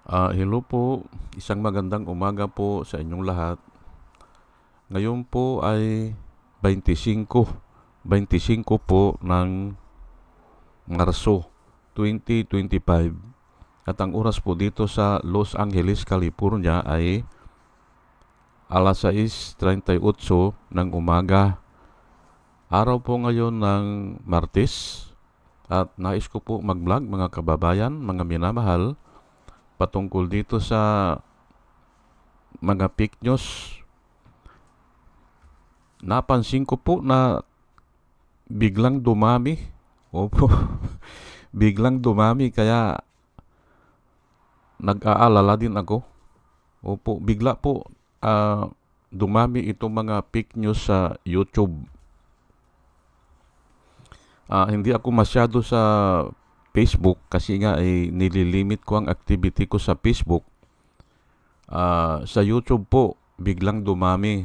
Hello po, isang magandang umaga po sa inyong lahat. Ngayon po ay 25 po ng Marso 2025 at ang oras po dito sa Los Angeles, California ay alas 6:38 ng umaga. Araw po ngayon ng Martes at nais ko po mag-vlog mga kababayan, mga minamahal, patungkol dito sa mga fake news. Napansin ko po na biglang dumami. Opo, biglang dumami kaya nag-aalala din ako. Opo, bigla po dumami itong mga fake news sa YouTube. Hindi ako masyado sa Facebook kasi nga ay nililimit ko ang activity ko sa Facebook. Sa YouTube po, biglang dumami.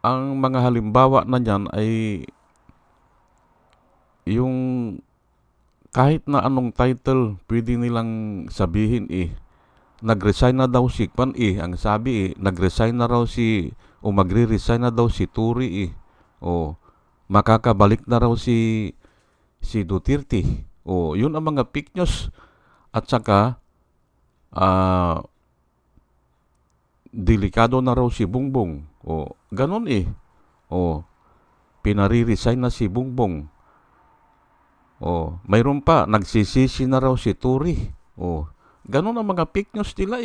Ang mga halimbawa na niyan ay yung kahit na anong title pwede nilang sabihin nag-resign na daw si Kwan ang sabi nag-resign na raw o magre-resign na daw si Turi o makakabalik na raw si Duterte. O yun ang mga fake news at saka delikado na raw si Bongbong. O ganun O pinari-resign na si Bongbong. O mayroon pa nagsisisi na raw si Turi. O ganun ang mga fake news nila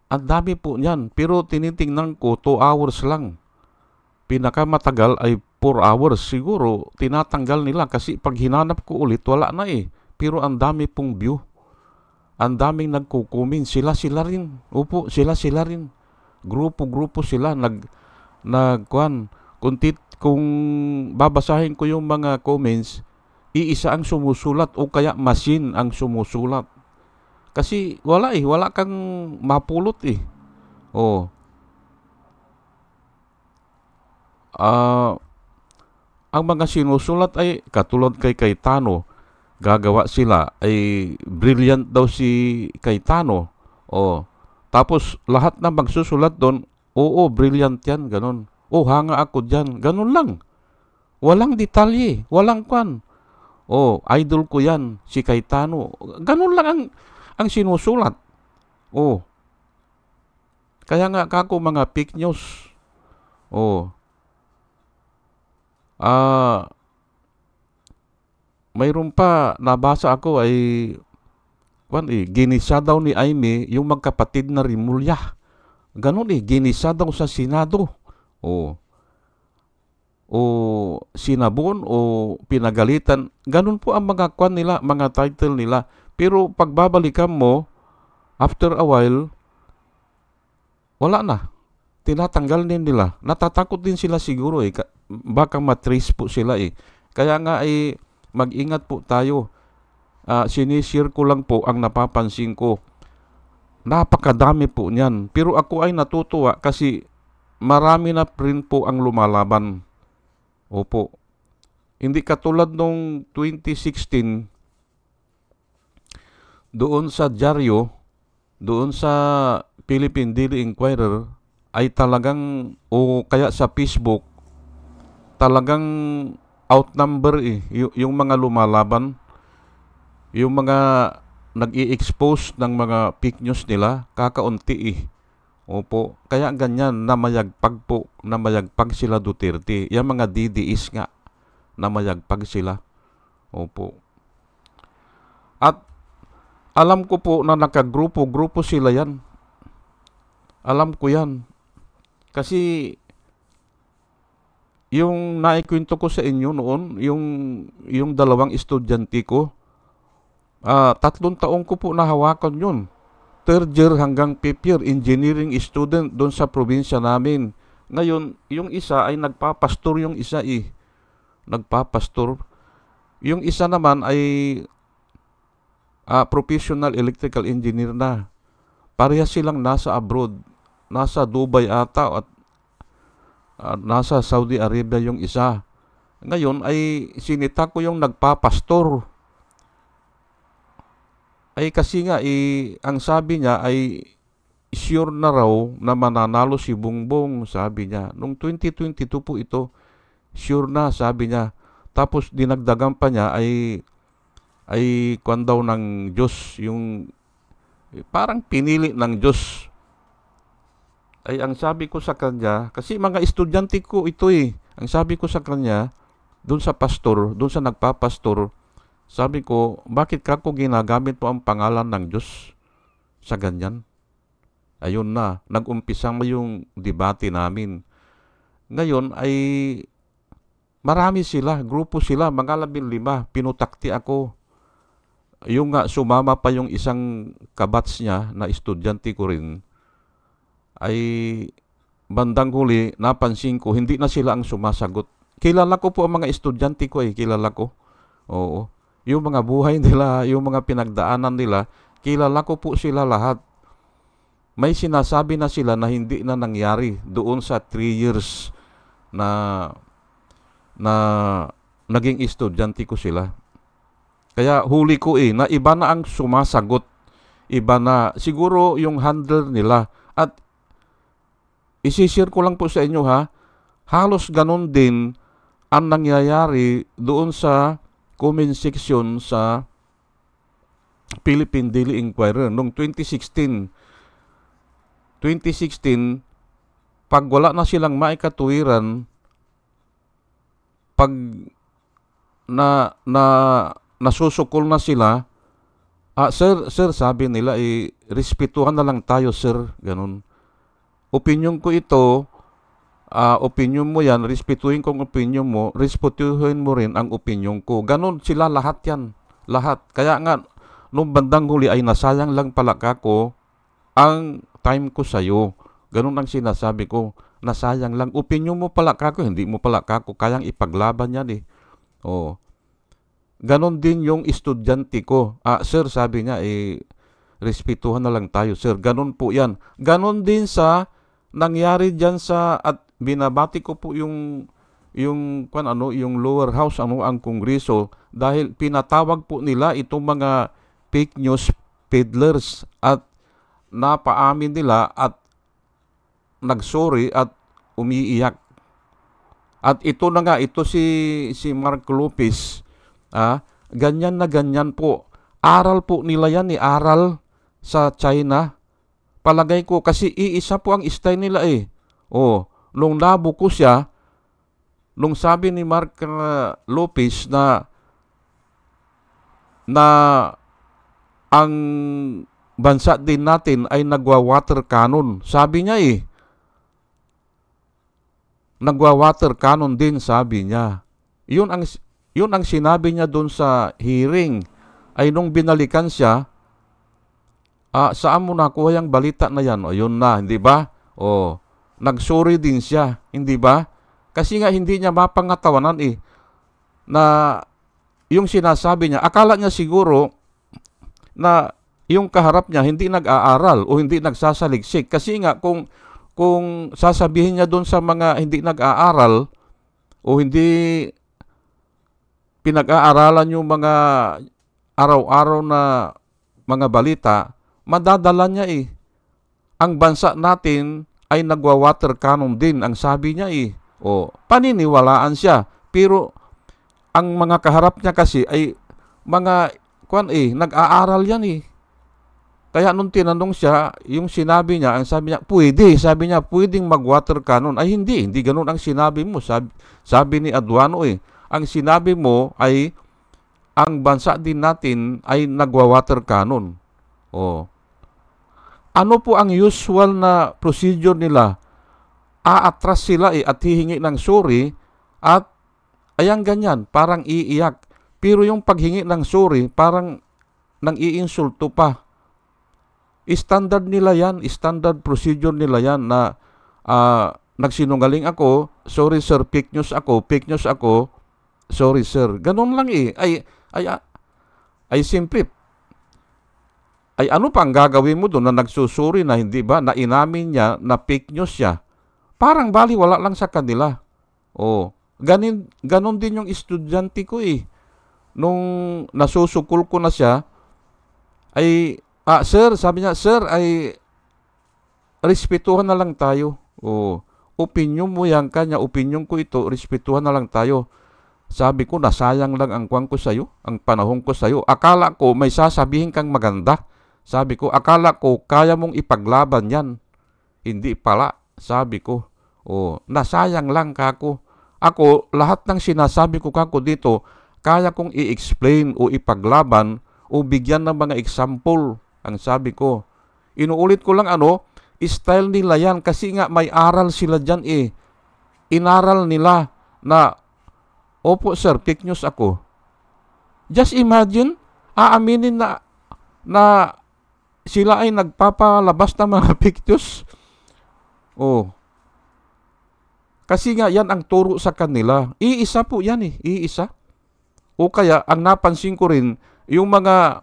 Ang dami po niyan. Pero tinitingnan ko 2 hours lang. Pinakamatagal ay 4 hours. Siguro tinatanggal nila kasi pag hinanap ko ulit wala na Pero ang dami pong view. Ang daming nagko-comment. Sila rin. Opo, sila rin. Grupo-grupo sila. Nagkuhan. Kung babasahin ko yung mga comments, iisa ang sumusulat o kaya machine ang sumusulat. Kasi wala kang mapulot Oh. Ang mga sinusulat ay katulad kay Cayetano, gagawa sila ay brilliant daw si Cayetano. Tapos lahat na magsusulat doon, oo, brilliant yan, ganun. Hanga ako dyan, ganun lang. Walang detalye, walang kwan. Idol ko yan, si Cayetano. Ganun lang ang sinusulat. Kaya nga kako mga fake news. Mayroon pa nabasa ako ay ginisa daw ni Aimee yung magkapatid na Rimulya. Ganun ginisa daw sa Senado. O sinabon o pinagalitan. Ganun po ang mga nila, mga title nila. Pero pagbabalikan mo, after a while, wala na. Tinatanggal din nila. Natatakot din sila siguro baka matrace po sila Kaya nga mag-ingat po tayo. Sinishare ko lang po ang napapansin ko. Napakadami po niyan. Pero ako ay natutuwa kasi marami na rin po ang lumalaban. Opo. Hindi katulad nung 2016 doon sa dyaryo, doon sa Philippine Daily Inquirer ay talagang kaya sa Facebook talagang outnumber yung mga lumalaban, yung mga nag-i-expose ng mga fake news nila, kakaunti Opo, kaya ganyan namayagpag sila Duterte. Yung mga DDS nga, namayagpag sila. Opo. At alam ko po na nakagrupo-grupo sila yan. Alam ko yan. Kasi yung naikwento ko sa inyo noon, yung dalawang estudyante ko, 3 taong ko po nahawakan yun. 3rd year hanggang 5th year, engineering student doon sa probinsya namin. Ngayon, yung isa ay nagpapastor yung isa Nagpapastor. Yung isa naman ay professional electrical engineer na. Parehas silang nasa abroad. Nasa Dubai ata at nasa Saudi Arabia yung isa. Ngayon ay sinita ko yung nagpapastor. ay kasi nga, ang sabi niya ay sure na raw na mananalo si Bongbong, sabi niya. Nung 2022 po ito, sure na, sabi niya. Tapos dinagdagan pa niya ay kwan daw ng Diyos, yung parang pinili ng Diyos. Ay ang sabi ko sa kanya, kasi mga estudyante ko ito ang sabi ko sa kanya, doon sa pastor, doon sa nagpapastor, sabi ko, bakit ka ko ginagamit mo ang pangalan ng Diyos sa ganyan? Ayun na, nag-umpisa mo yung debate namin. Ngayon ay marami sila, grupo sila, mga 15, pinutakti ako. Yung nga, sumama pa yung isang kabats niya na estudyante ko rin, ay bandang huli, napansin ko, hindi na sila ang sumasagot. Kilala ko po ang mga estudyante ko kilala ko. Oo. Yung mga buhay nila, yung mga pinagdaanan nila, kilala ko po sila lahat. May sinasabi na sila na hindi na nangyari doon sa 3 years na naging estudyante ko sila. Kaya huli ko na iba na ang sumasagot. Iba na, siguro yung handler nila. At isishare ko lang po sa inyo halos ganun din ang nangyayari doon sa comment section sa Philippine Daily Inquirer noong 2016, pag wala na silang maikatuwiran, pag nasusukol na sila, sir, sabi nila, respetuhan na lang tayo, sir, ganun. Opinion ko ito, opinion mo yan, respetuhin ko ang opinion mo, respetuhin mo rin ang opinion ko. Ganun sila lahat yan, lahat. Kaya nga, nung bandang huli ay nasayang lang pala kako ang time ko sa'yo. Ganun ang sinasabi ko, nasayang lang. Opinion mo pala kako, hindi mo pala kako, kayang ipaglaban yan Ganon din yung estudyante ko. Sir, sabi niya, respetuhan na lang tayo, sir. Ganon po yan. Ganon din sa nangyari dyan at binabati ko po yung lower house, ang Kongreso, dahil pinatawag po nila itong mga fake news peddlers at napaamin nila at nagsorry at umiiyak. At ito na nga, ito si Mark Lopez, ganyan na ganyan po. Aral po nila yan, aral sa China. Palagay ko, kasi iisa po ang style nila nung nabuko siya, nung sabi ni Mark Lopez na ang bansa din natin ay nagwa-water cannon. Sabi niya nagwa-water cannon din, sabi niya. Yun ang sinabi niya doon sa hearing. Ay nung binalikan siya, saan mo nakuha yung balita na yan? Yun na, hindi ba? Nagsorry din siya, hindi ba? Kasi nga hindi niya mapangatawanan na yung sinasabi niya, akala niya siguro na yung kaharap niya hindi nag-aaral o hindi nagsasaliksik. Kasi nga kung sasabihin niya doon sa mga hindi nag-aaral o hindi pinag-aaralan yung mga araw-araw na mga balita, madadala niya ang bansa natin ay nagwa-water cannon din, ang sabi niya paniniwalaan siya. Pero ang mga kaharap niya kasi ay mga nag-aaral yan Kaya nung tinanong siya, yung sinabi niya, ang sabi niya, pwedeng mag-water cannon. Ay hindi ganun ang sinabi mo. Sabi ni Aduano ang sinabi mo ay ang bansa din natin ay nagwa-water cannon. Ano po ang usual na procedure nila? Aatras sila at hihingi ng sorry at ayan ganyan, parang iiyak. Pero yung paghingi ng sorry, parang nang iinsulto pa. Standard nila yan, standard procedure nila yan na nagsinungaling ako, sorry sir, fake news ako, sorry sir. Ganun lang Ay simple. Ay ano pang gagawin mo doon na nagsusuri na hindi ba, na inamin niya na fake news siya? Parang baliwala lang sa kanila. Ganon din yung estudyante ko Nung nasusukol ko na siya, ay, sir, sabi niya, sir, ay respetuhan na lang tayo. O, opinion mo yan kanya, opinion ko ito, respetuhan na lang tayo. Sabi ko, nasayang lang ang kwan ko sa'yo, ang panahon ko sa'yo. Akala ko may sasabihin kang maganda. Sabi ko, akala ko kaya mong ipaglaban yan. Hindi pala, sabi ko. O, nasayang lang kako. Ako, lahat ng sinasabi ko kako dito, kaya kong i-explain o ipaglaban o bigyan ng mga example. Ang sabi ko, inuulit ko lang style nila yan kasi nga may aral sila dyan eh. Inaral nila na, opo sir, fake news ako. Just imagine, aaminin na sila ay nagpapalabas ng mga fake news. Oh. Kasi nga yan ang turo sa kanila. Iisa po yan eh, iisa. O kaya, ang napansin ko rin, yung mga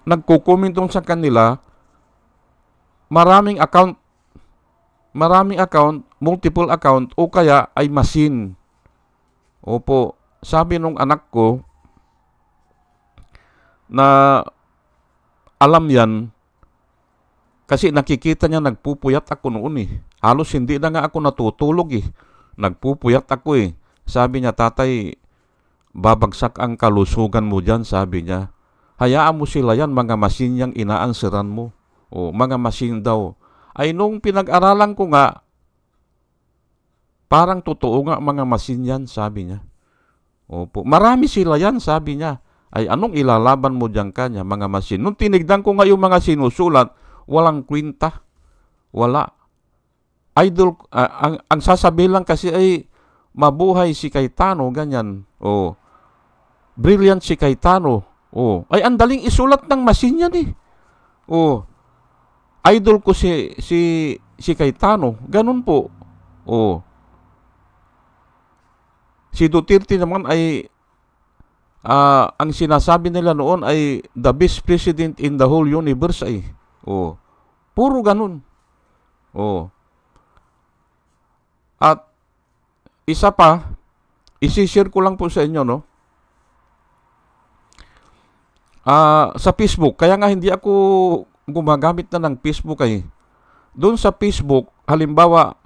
nagko-comment sa kanila, maraming account, multiple account, o kaya ay machine. Opo, sabi nung anak ko, na alam yan, kasi nakikita niya nagpupuyat ako noon eh. Halos hindi na nga ako natutulog eh. Nagpupuyat ako eh. Sabi niya, tatay, babagsak ang kalusugan mo dyan, sabi niya. Hayaan mo sila yan, mga machine yang inaanseran mo. O, mga machine daw. Ay, nung pinag-aralan ko nga, parang totoo nga mga machine yan, sabi niya. Opo, marami sila yan, sabi niya. Ay, anong ilalaban mo dyan kanya, mga machine? Nung tinignan ko nga yung mga sinusulat, walang kwenta. Wala. Idol, ang sasabihin lang kasi ay, mabuhay si Cayetano, ganyan. O, brilliant si Cayetano. O, ay, ang daling isulat ng machine yan eh. O, idol ko si Cayetano. Ganun po. O, si Duterte naman ay, ang sinasabi nila noon ay the best president in the whole universe ay. O, puro ganun. O, at isa pa, isi-share ko lang po sa inyo, no? Sa Facebook, kaya nga hindi ako gumagamit na ng Facebook ay. Doon sa Facebook, halimbawa,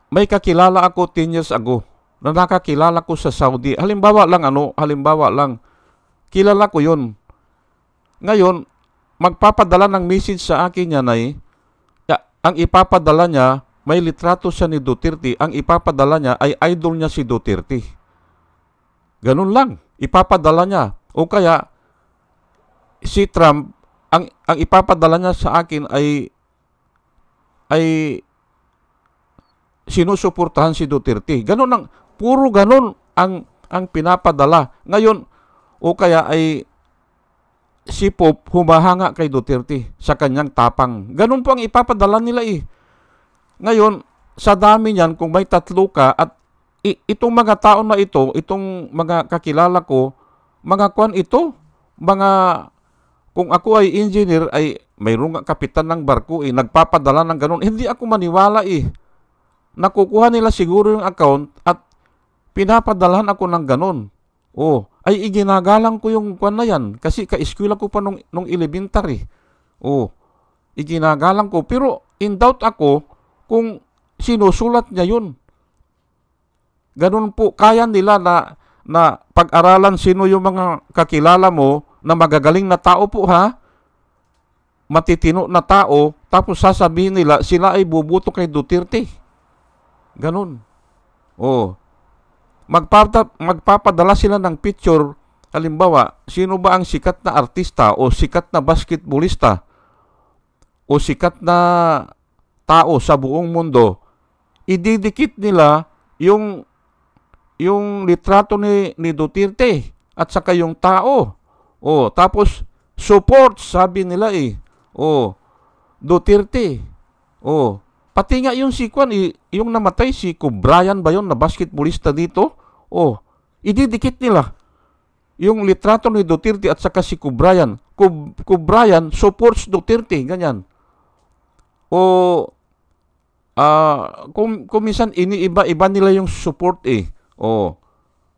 may kakilala ako 10 years ago na nakakilala ko sa Saudi. Halimbawa lang, kilala ko yun. Ngayon, magpapadala ng message sa akin yan ay, ang ipapadala niya, may litrato siya ni Duterte, ang ipapadala niya ay idol niya si Duterte. Ganun lang, ipapadala niya. O kaya, si Trump, ang ipapadala niya sa akin ay sinusuportahan si Duterte. Ganun ang, puro ganun ang pinapadala. Ngayon, o kaya ay si Pope humahanga kay Duterte sa kanyang tapang. Ganun po ang ipapadala nila eh. Ngayon, sa dami niyan, kung may 3 ka at itong mga tao na ito, itong mga kakilala ko, mga kwan ito, kung ako ay engineer, ay mayroong kapitan ng barko eh, nagpapadala ng ganun. Hindi ako maniwala eh. Nakukuha nila siguro yung account at pinapadalahan ako ng ganun. Oh, ay iginagalang ko yung kwan na yan kasi ka-eskwela ko pa nung elementary. Oh, iginagalang ko. Pero in doubt ako kung sinusulat niya yun. Ganun po, kaya nila na pag-aralan sino yung mga kakilala mo na magagaling na tao po ha, matitino na tao, tapos sasabihin nila sila ay bubuto kay Duterte. Ganun. Oh. Magpapadala sila ng picture, halimbawa, sino ba ang sikat na artista o sikat na basketballista o sikat na tao sa buong mundo, ididikit nila yung litrato ni Duterte at saka yung tao. Oh, tapos support, sabi nila eh. Oh, Duterte. Oh, pati nga yung si Kwan, yung namatay si Brian ba yun na basketballista dito? Oh, ididikit nila yung litrato ni Duterte at saka si Brian. Brian supports Duterte, ganyan. O kung minsan iniiba-iba nila yung support eh. O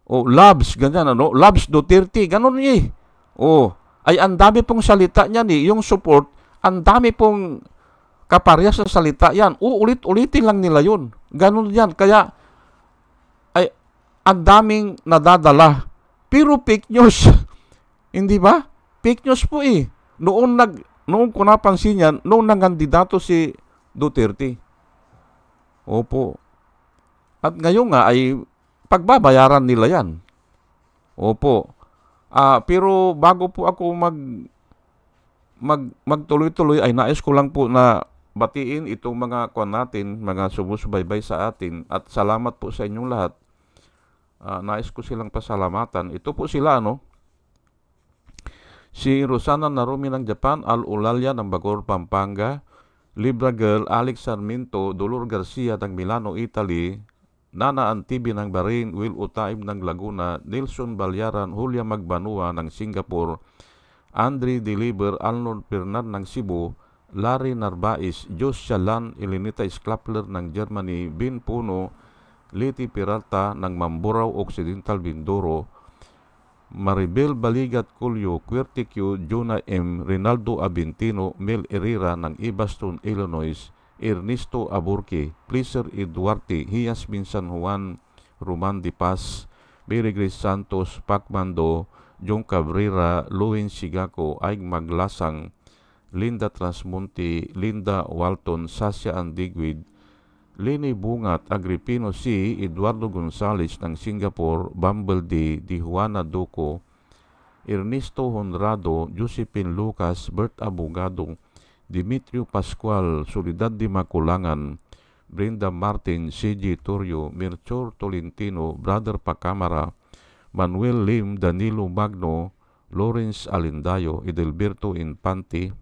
loves, ganyan ano? Loves Duterte, ganun eh. O, ay ang dami pong salita niyan eh. Yung support, ang dami pong kaparehas sa salita yan. Uulit-ulitin lang nila yun. Ganun yan. Kaya, ay, ang daming nadadala. Pero fake news. Hindi ba? Fake news po eh. Noong ko napansin yan, noong nangandidato si Duterte. Opo. At ngayon nga ay pagbabayaran nila yan. Opo. Pero bago po ako magtuloy-tuloy ay nais ko lang po na batiin itong mga kwan natin, mga sumusubaybay sa atin at salamat po sa inyong lahat. Nais ko silang pasalamatan. Ito po sila si Rosana Narumi ng Japan, Al Ulalia ng Bacoor, Pampanga, Libra Girl, Alex Sarmiento, Dolor Garcia ng Milano, Italy, Nana Antibi ng Bahrain, Will Utaib ng Laguna, Nelson Balyaran, Julia Magbanua ng Singapore, Andre Deliver, Arnold Bernard ng Cebu, Larry Narbais, Jos Shalan, Elenita Sklapler ng Germany, Bin Puno, Liti Peralta ng Mamburao Occidental, Mindoro, Maribel Baligat Culio, Querticio, Jonah M., Rinaldo Abintino, Mel Herrera ng Ibaston, Illinois, Ernesto Aburque, Pleaser Eduarte, Hias Bin San Juan, Roman Di Paz, Mary Grace Santos, Pacmando, John Cabrera, Luwin Sigako, Aig Maglasang, Linda Transmonte, Linda Walton, Sasha Andigwid, Leni Bungat, Agripino C., Eduardo Gonzales ng Singapore, Bumble D., Di Juana Duco, Ernesto Honrado, Josephine Lucas, Bert Abogado, Dimitrio Pascual, Soledad de Maculangan, Brenda Martin, C.J. Torrio, Melchor Tolentino, Brother Pacamara, Manuel Lim, Danilo Magno, Lawrence Alindayo, Edelberto Infante,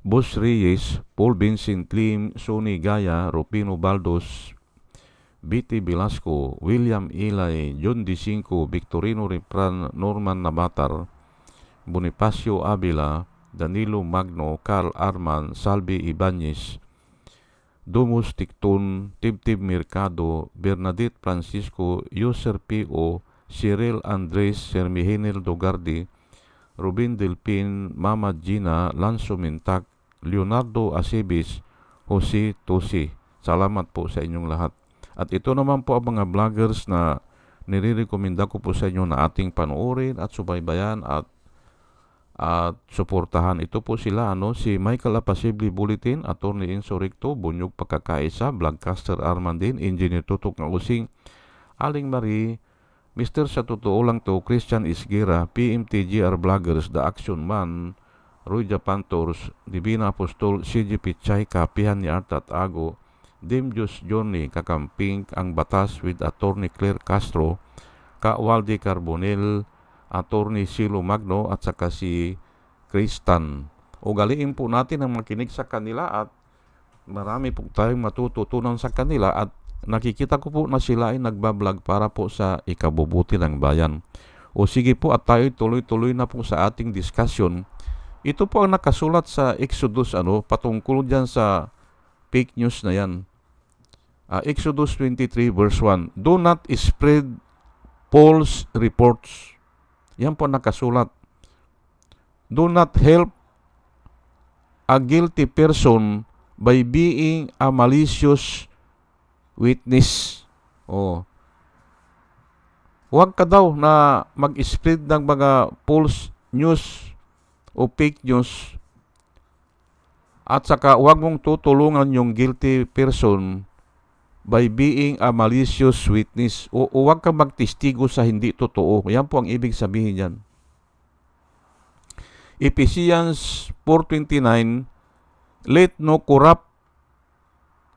Boss Reyes, Paul Vincent Lim, Sonny Gaya, Rupino Baldos, B.T. Velasco, William Ilay, John D5, Victorino Ripran, Norman Nabatar, Bonifacio Avila, Danilo Magno, Carl Arman, Salvi Ibanez, Domus Ticton, Tibtib Mercado, Bernadette Francisco, Yoser P.O., Cyril Andres, Sermihenel Dogardi, Rubin Delpin, Mama Gina, Lanzo Mintak, Leonardo Acebis, Jose Tosi. Salamat po sa inyong lahat. At ito naman po ang mga vloggers na nire-recommenda ko po sa inyo na ating panoorin at subaybayan at suportahan. Ito po sila, si Michael Apasibli Bulletin, Attorney Enzo Recto, Bunyog Pagkakaisa, Vlogcaster Armandin, Engineer Tutok ng Using, Aling Marie, Mr. Sa Totoo Lang To, Christian Isgira, PMTGR Vloggers, The Action Man, Roy Japantors, Divina Apostol, CG Pichay, Kapihan ni Art at Ago, Demjus Johnny, Kakamping, Ang Batas with Attorney Claire Castro, Waldi Carbonel, Attorney Silo Magno at saka si Kristan. Ugaliin po natin ang makinig sa kanila at marami po tayong matututunan sa kanila at nakikita ko po na sila ay nagbablog para po sa ikabubuti ng bayan. O sige po at tayo tuloy-tuloy na po sa ating discussion. Ito po ang nakasulat sa Exodus patungkol dyan sa fake news na yan. Exodus 23 verse 1. Do not spread false reports. Yan po nakasulat. Do not help a guilty person by being a malicious witness. Huwag ka daw na mag-spread ng mga false news o fake news at saka huwag mong tutulungan yung guilty person by being a malicious witness o huwag kang magtestigo sa hindi totoo. Yan po ang ibig sabihin yan. Ephesians 4:29, let no corrupt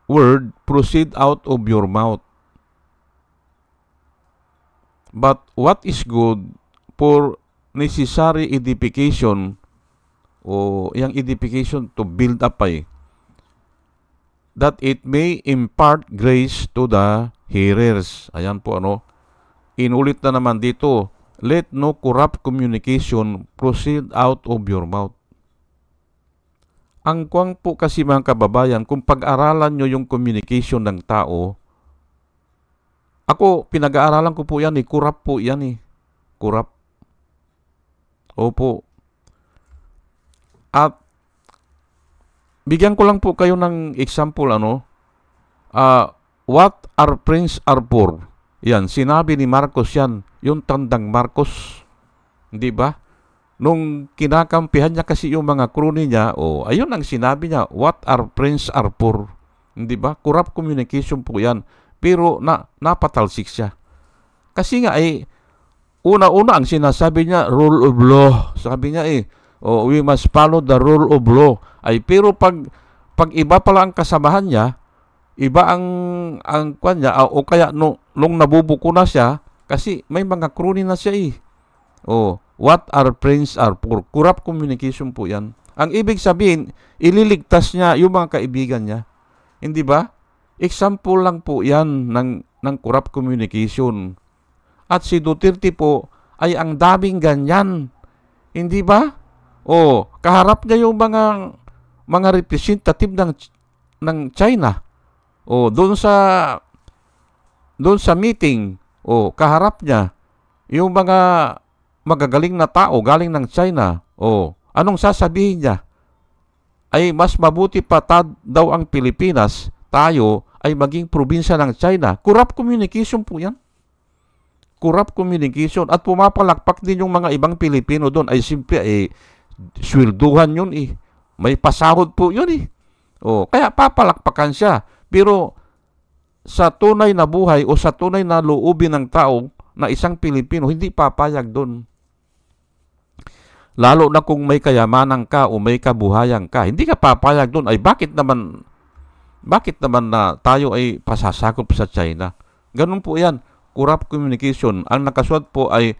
word proceed out of your mouth, but what is good for necessary edification, o yung edification to build up that it may impart grace to the hearers. Ayan po inulit na naman dito, let no corrupt communication proceed out of your mouth. Ang kuwang po kasi mga kababayan, kung pag-aralan nyo yung communication ng tao, ako, pinag-aaralan ko po yan corrupt po yan corrupt. Opo. At bigyan ko lang po kayo ng example, what our friends are for. Yan, sinabi ni Marcos yan, yung tandang Marcos. Hindi ba? Nung kinakampihan niya kasi yung mga kroni niya, ayun ang sinabi niya, what our friends are for. Hindi ba? Corrupt communication po yan. Pero napatalsik siya. Kasi nga una-una ang sinasabi niya, rule of law. Sabi niya we must follow the rule of law. Pero pag iba pala ang kasamahan niya, iba ang kwan niya, o kaya nung nabubuko na siya, kasi may mga kroni na siya what our friends are for. Corrupt communication po yan. Ang ibig sabihin, ililigtas niya yung mga kaibigan niya. Hindi ba? Example lang po yan ng corrupt communication. At si Duterte po ay ang daming ganyan. Hindi ba? Kaharap niya yung mga representative ng China. Doon sa meeting, kaharap niya yung mga magagaling na tao galing ng China. Anong sasabihin niya? Ay mas mabuti pa daw ang Pilipinas, tayo ay maging probinsya ng China. Corrupt communication po yan. Corrupt communication. At pumapalakpak din yung mga ibang Pilipino doon. Ay simple, swelduhan yun May pasahod po yun kaya papalakpakan siya. Pero sa tunay na buhay o sa tunay na loobin ng tao na isang Pilipino, hindi papayag doon. Lalo na kung may kayamanan ka o may kabuhayan ka, hindi ka papayag doon. Ay bakit naman na tayo ay pasasakop sa China? Ganun po yan. Corrupt communication. Ang nakasulat po ay,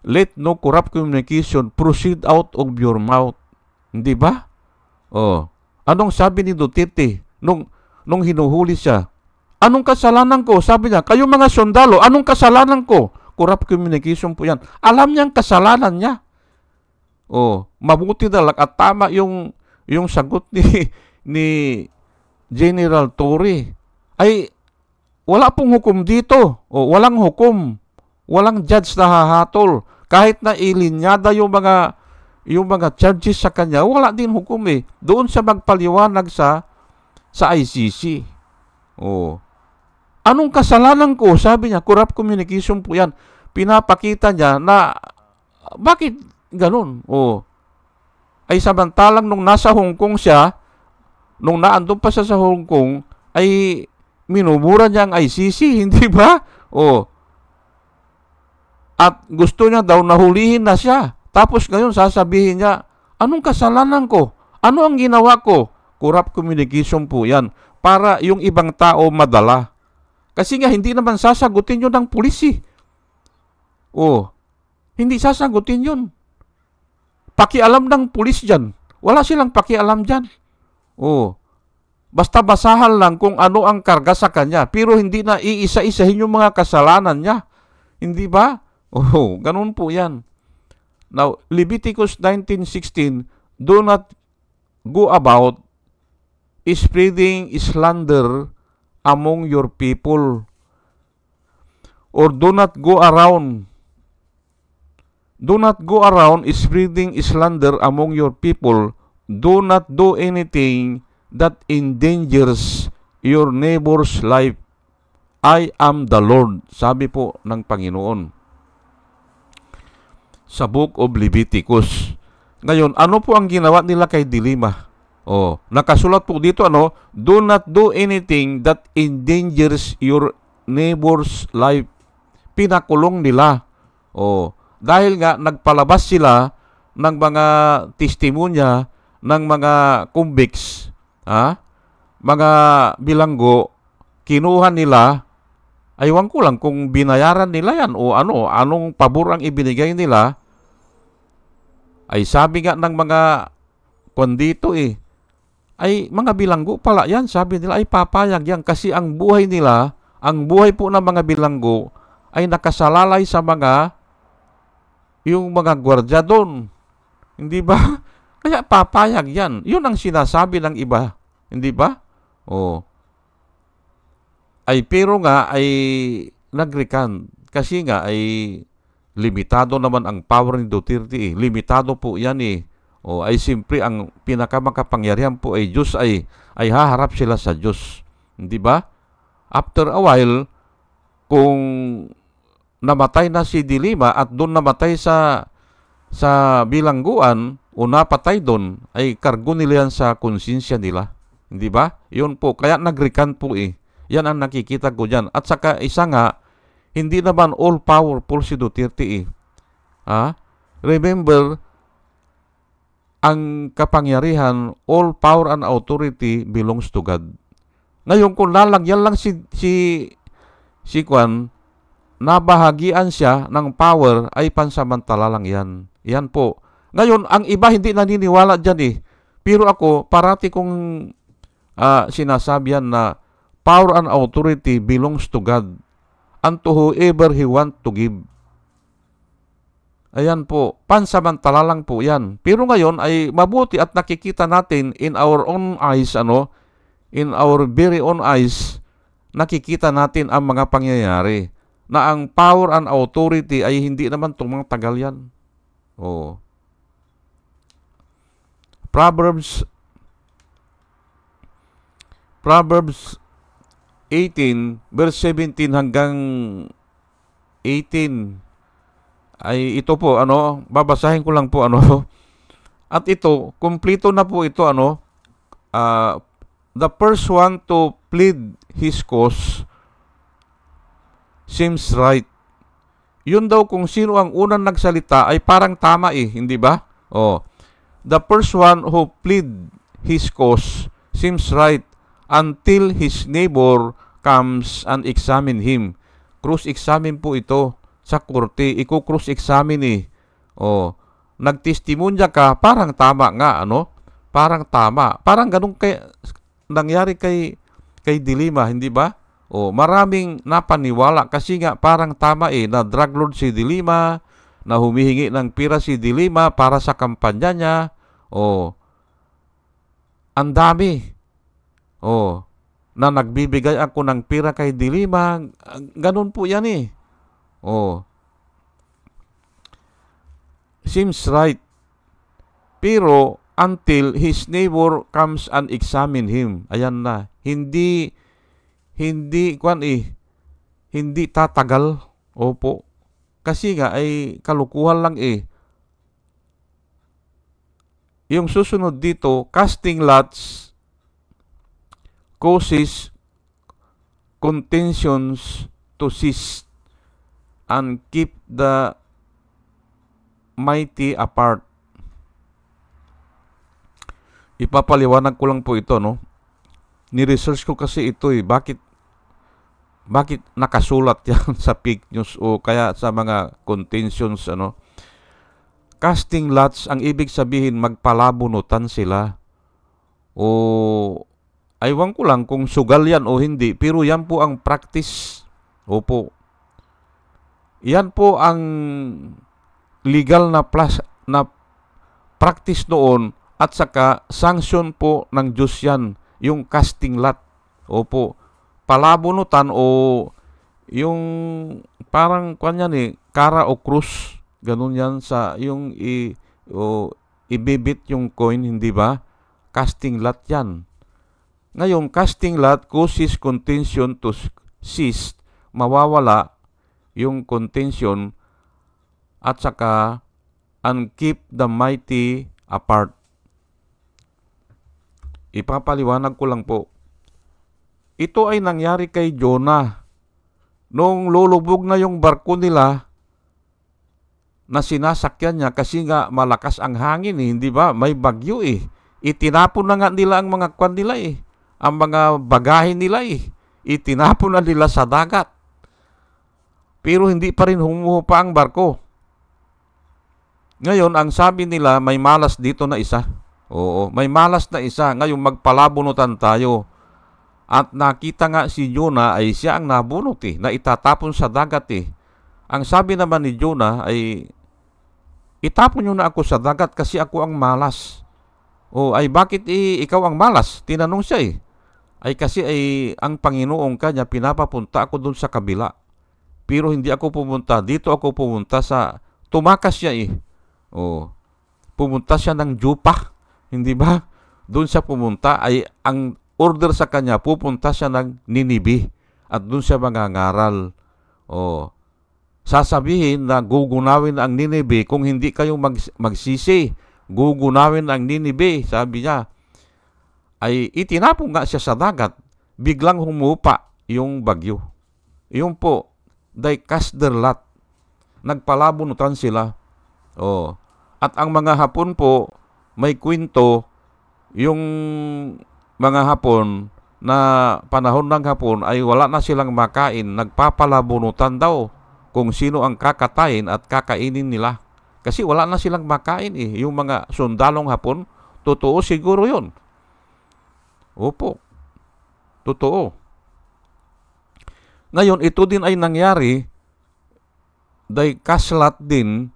let no corrupt communication proceed out of your mouth. Hindi ba? Anong sabi ni Duterte nung hinuhuli siya? Anong kasalanan ko? Sabi niya, kayo mga sundalo, anong kasalanan ko? Corrupt communication po yan. Alam niyang kasalanan niya. Mabuti na lang at tama yung sagot ni General Torre. Ay wala pong hukom dito. Walang hukom. Walang judge na hahatol. Kahit na ilinyada yung mga charges sa kanya, wala din hukom Doon sa magpaliwanag sa ICC. Anong kasalanan ko? Sabi niya, corrupt communication po yan. Pinapakita niya na bakit ganun? Ay samantalang nung nasa Hong Kong siya, nung naandun pa siya sa Hong Kong, ay minumura niya ang ICC, hindi ba? At gusto niya daw nahulihin na siya. Tapos ngayon sasabihin niya, anong kasalanan ko? Ano ang ginawa ko? Corrupt communication po yan. Para yung ibang tao madala. Kasi nga hindi naman sasagutin yun ng pulis hindi sasagutin yun. Pakialam ng pulis dyan. Wala silang pakialam dyan. Basta basahan lang kung ano ang karga sa kanya. Pero hindi na iisa-isahin yung mga kasalanan niya. Hindi ba? Ganun po yan. Now, Leviticus 19:16, do not go about spreading slander among your people. Or do not go around spreading slander among your people. Do not do anything that endangers your neighbor's life. I am the Lord. Sabi po ng Panginoon sa Book of Leviticus. Ngayon, ano po ang ginawa nila kay Dilima? Nakasulat po dito, do not do anything that endangers your neighbor's life. Pinakulong nila. Dahil nga nagpalabas sila ng mga testimonya ng mga convicts, mga bilanggo, kinuha nila, aywan ko lang kung binayaran nila yan o anong pabor ang ibinigay nila. Ay sabi nga ng mga kondito ay mga bilanggo pala yan. Sabi nila ay papayag yan kasi ang buhay nila, ang buhay po ng mga bilanggo ay nakasalalay sa yung mga gwardya doon. Hindi ba? Kaya papayag yan. Yun ang sinasabi ng iba. Hindi ba? Ay pero nga ay nag-recant. Kasi nga ay limitado naman ang power ni Duterte eh. Limitado po yan eh. O ay simpre ang pinakamakapangyarihan po ay Diyos ay haharap sila sa Diyos. Hindi ba? After a while, kung namatay na si Dilima at doon namatay sa bilangguan o napatay doon, ay kargo nila yan sa konsensya nila. Hindi ba? Yun po. Kaya nag-recant po eh. Yan ang nakikita ko dyan. At saka isa nga, hindi naman all-powerful si Duterte eh. Remember, ang kapangyarihan, all power and authority belongs to God. Ngayon, kung lalagyan lang si Kwan, nabahagian siya ng power, ay pansamantala lang yan. Yan po. Ngayon, ang iba hindi naniniwala dyan eh. Pero ako, parati kong sinasabi yan na power and authority belongs to God and to whoever He want to give. Ayan po, pansamantala lang po yan. Pero ngayon ay mabuti at nakikita natin in our own eyes, in our very own eyes, nakikita natin ang mga pangyayari na ang power and authority ay hindi naman tumatagal yan. Oh. Proverbs 18 verse 17 hanggang 18 ay ito po babasahin ko lang po at ito kumpleto na po ito the first one to plead his cause seems right. Yun daw kung sino ang unang nagsalita ay parang tama eh, hindi ba? The first one who plead his cause seems right until his neighbor comes and examine him. Cross-examine po ito sa korte. Iko-cross-examine eh. Nagtestimonya ka, parang tama nga, Parang tama. Parang ganun nangyari kay Dilima, hindi ba? Maraming napaniwala kasi nga parang tama eh, na drug lord si Dilima, na humihingi ng pira si Dilima para sa kampanya niya. Ang dami. Na nagbibigay ako ng pira kay Dilima. Ganun po yan eh. Seems right. Pero until his neighbor comes and examine him. Ayan na. Hindi tatagal. Opo. Kasi nga ay kalukuhan lang eh. Yung susunod dito, casting lots causes contentions to cease and keep the mighty apart. Ipapaliwanag ko lang po ito, Ni-research ko kasi ito eh. Bakit nakasulat yan sa fake news o kaya sa mga contentions, Casting lots, ang ibig sabihin magpalabunutan sila. Aywan ko lang kung sugal yan o hindi, pero yan po ang practice. Opo. Yan po ang legal na practice noon at saka sanction po ng Diyos yan, yung casting lot. Opo. Palabunutan o yung parang kanyan kara o krus. Ganun yan sa yung ibibit yung coin, hindi ba? Casting lot yan. Ngayon, casting lot causes contention to cease. Mawawala yung contention at saka and keep the mighty apart. Ipapaliwanag ko lang po. Ito ay nangyari kay Jonah. Nung lulubog na yung barko nila, na sinasakyan niya kasi nga malakas ang hangin eh, hindi ba? May bagyo eh. Itinapon na nga nila ang mga kwan nila eh. Ang mga bagahe nila eh. Itinapon na nila sa dagat. Pero hindi pa rin humuhupa ang barko. Ngayon, ang sabi nila, may malas dito na isa. Oo, may malas na isa. Ngayon, magpalabunutan tayo. At nakita nga si Jonah ay siya ang nabunot eh, na itatapon sa dagat eh. Ang sabi naman ni Jonah ay, itapon nyo na ako sa dagat kasi ako ang malas. Ay bakit ikaw ang malas? Tinanong siya eh. Ay kasi ang Panginoong kanya pinapapunta ako dun sa kabila. pero hindi ako pumunta. Dito ako pumunta sa, tumakas siya eh. Oh, pumunta siya ng Jupa. Hindi ba? Doon siya pumunta, ay ang order sa kanya, pupunta siya ng Ninibe. At doon siya mangangaral. Oh, sasabihin na gugunawin ang Ninibe kung hindi kayo magsisi. Gugunawin ang Ninibe, sabi niya. Ay itinapon nga siya sa dagat. Biglang humupa yung bagyo. Yung po, they cast their lot. Nagpalabunutan sila. Oh. At ang mga Hapon po, may kwento, yung mga Hapon na panahon ng Hapon ay wala na silang makain. Nagpapalabunutan daw kung sino ang kakatayin at kakainin nila. Kasi wala na silang makain eh. Yung mga sundalong Hapon, totoo siguro yun. Opo. Totoo. Ngayon, ito din ay nangyari, dahil kaslat din,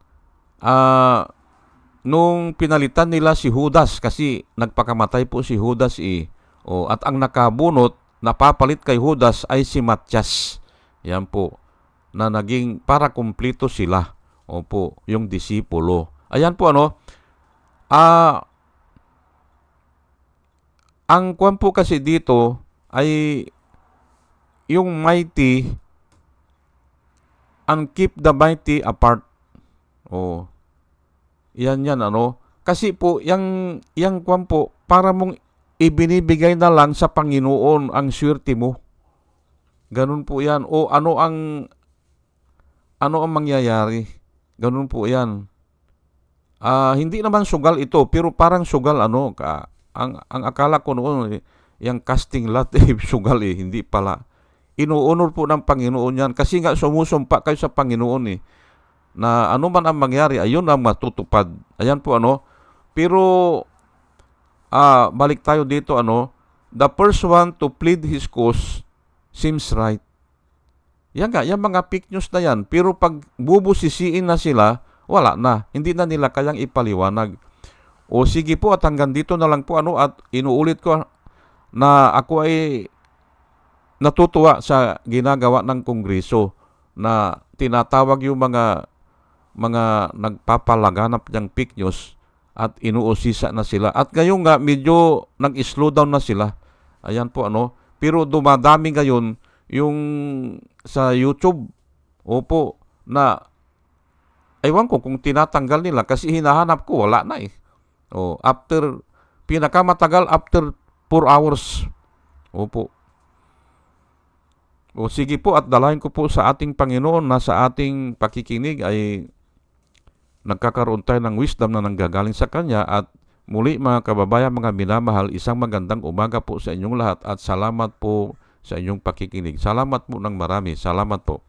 nung pinalitan nila si Judas, kasi nagpakamatay po si Judas eh. At ang nakabunot, napapalit kay Judas ay si Matyas. Yan po, na naging para kumplito sila. Opo, yung disipulo. Ayan po ang kwan po kasi dito ay yung mighty and keep the mighty apart. Yan Kasi po yang kwan po para mong ibinibigay na lang sa Panginoon ang swerte mo. Ganun po yan. Ano ang mangyayari? Ganun po yan. Hindi naman sugal ito, pero parang sugal ang akala ko noon, yung casting lot sugal hindi pala. Inuunol po ng Panginoon yan kasi nga sumusumpa kayo sa Panginoon na ano man ang mangyari, ayun ang matutupad. Ayan po Pero balik tayo dito the first one to plead his cause seems right. Yan nga, yung mga fake news na yan. Pero pag bubusisiin na sila, wala na. Hindi na nila kayang ipaliwanag. O sige po at hanggang dito na lang po at inuulit ko na ako ay natutuwa sa ginagawa ng Kongreso na tinatawag yung mga nagpapalaganap ng fake news at inuusisa na sila. At ngayon nga medyo nag-slow down na sila. Ayan po Pero dumadami ngayon yung sa YouTube. Opo, na ewan ko kung tinatanggal nila kasi hinahanap ko, wala na pinakamatagal after 4 hours. Opo. Sige po at dalahin ko po sa ating Panginoon na sa ating pakikinig ay nagkakaroon tayo ng wisdom na nanggagaling sa Kanya. At muli mga kababayan, mga minamahal, isang magandang umaga po sa inyong lahat at salamat po sa inyong pakikinig. Salamat po ng marami. Salamat po.